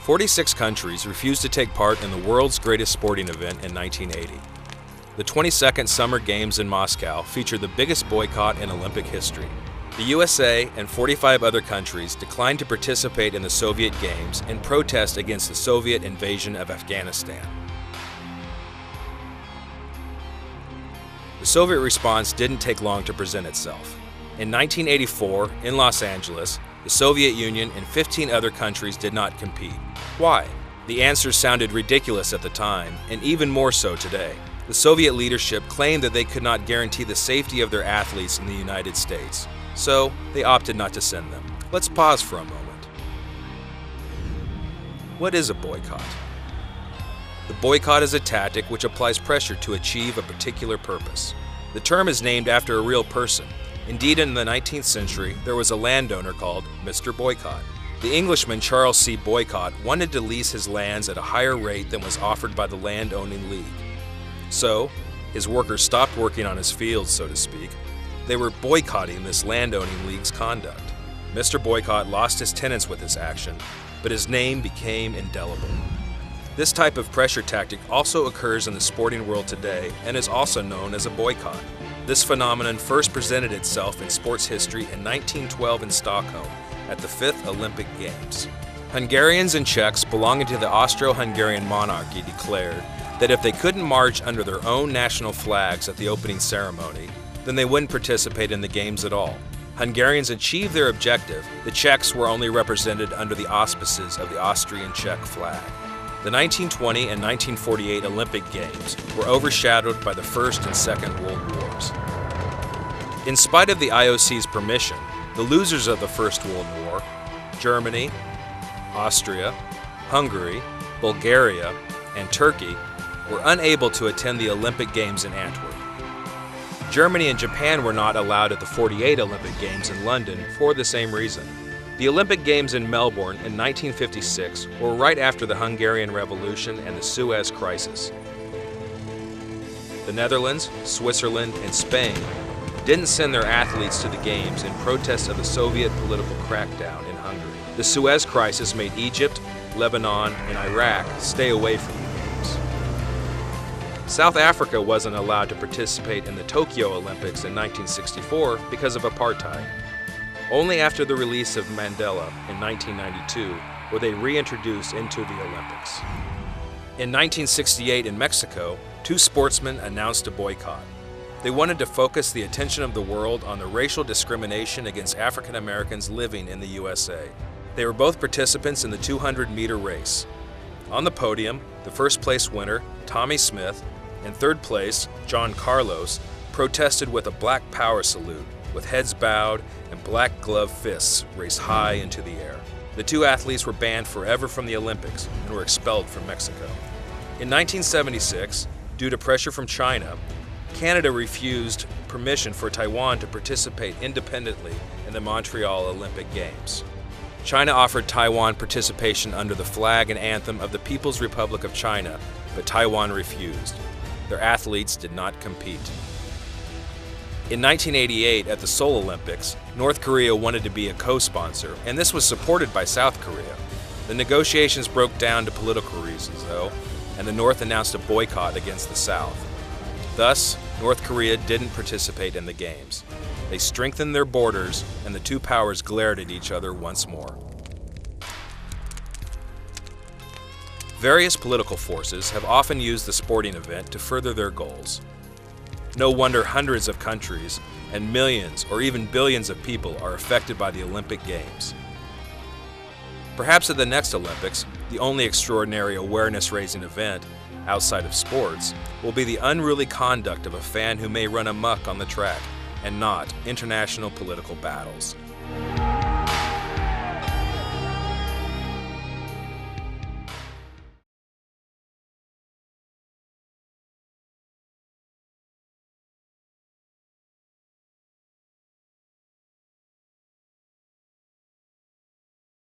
46 countries refused to take part in the world's greatest sporting event in 1980. The 22nd Summer Games in Moscow featured the biggest boycott in Olympic history. The USA and 45 other countries declined to participate in the Soviet Games in protest against the Soviet invasion of Afghanistan. The Soviet response didn't take long to present itself. In 1984, in Los Angeles, the Soviet Union and 15 other countries did not compete. Why? The answers sounded ridiculous at the time, and even more so today. The Soviet leadership claimed that they could not guarantee the safety of their athletes in the United States, so they opted not to send them. Let's pause for a moment. What is a boycott? The boycott is a tactic which applies pressure to achieve a particular purpose. The term is named after a real person. Indeed, in the 19th century, there was a landowner called Mr. Boycott. The Englishman Charles C. Boycott wanted to lease his lands at a higher rate than was offered by the land-owning league. So, his workers stopped working on his fields, so to speak. They were boycotting this land-owning league's conduct. Mr. Boycott lost his tenants with this action, but his name became indelible. This type of pressure tactic also occurs in the sporting world today and is also known as a boycott. This phenomenon first presented itself in sports history in 1912 in Stockholm at the 5th Olympic Games. Hungarians and Czechs belonging to the Austro-Hungarian monarchy declared that if they couldn't march under their own national flags at the opening ceremony, then they wouldn't participate in the games at all. Hungarians achieved their objective. The Czechs were only represented under the auspices of the Austrian-Czech flag. The 1920 and 1948 Olympic Games were overshadowed by the First and Second World Wars. In spite of the IOC's permission, the losers of the First World War, Germany, Austria, Hungary, Bulgaria, and Turkey, were unable to attend the Olympic Games in Antwerp. Germany and Japan were not allowed at the 48 Olympic Games in London for the same reason. The Olympic Games in Melbourne in 1956 were right after the Hungarian Revolution and the Suez Crisis. The Netherlands, Switzerland, and Spain didn't send their athletes to the Games in protest of the Soviet political crackdown in Hungary. The Suez Crisis made Egypt, Lebanon, and Iraq stay away from the Games. South Africa wasn't allowed to participate in the Tokyo Olympics in 1964 because of apartheid. Only after the release of Mandela in 1992 were they reintroduced into the Olympics. In 1968 in Mexico, two sportsmen announced a boycott. They wanted to focus the attention of the world on the racial discrimination against African Americans living in the USA. They were both participants in the 200-meter race. On the podium, the first place winner, Tommy Smith, and third place, John Carlos, protested with a black power salute, with heads bowed and black gloved fists raised high into the air. The two athletes were banned forever from the Olympics and were expelled from Mexico. In 1976, due to pressure from China, Canada refused permission for Taiwan to participate independently in the Montreal Olympic Games. China offered Taiwan participation under the flag and anthem of the People's Republic of China, but Taiwan refused. Their athletes did not compete. In 1988, at the Seoul Olympics, North Korea wanted to be a co-sponsor, and this was supported by South Korea. The negotiations broke down to political reasons, though, and the North announced a boycott against the South. Thus, North Korea didn't participate in the Games. They strengthened their borders, and the two powers glared at each other once more. Various political forces have often used the sporting event to further their goals. No wonder hundreds of countries and millions or even billions of people are affected by the Olympic Games. Perhaps at the next Olympics, the only extraordinary awareness-raising event outside of sports will be the unruly conduct of a fan who may run amok on the track, and not international political battles.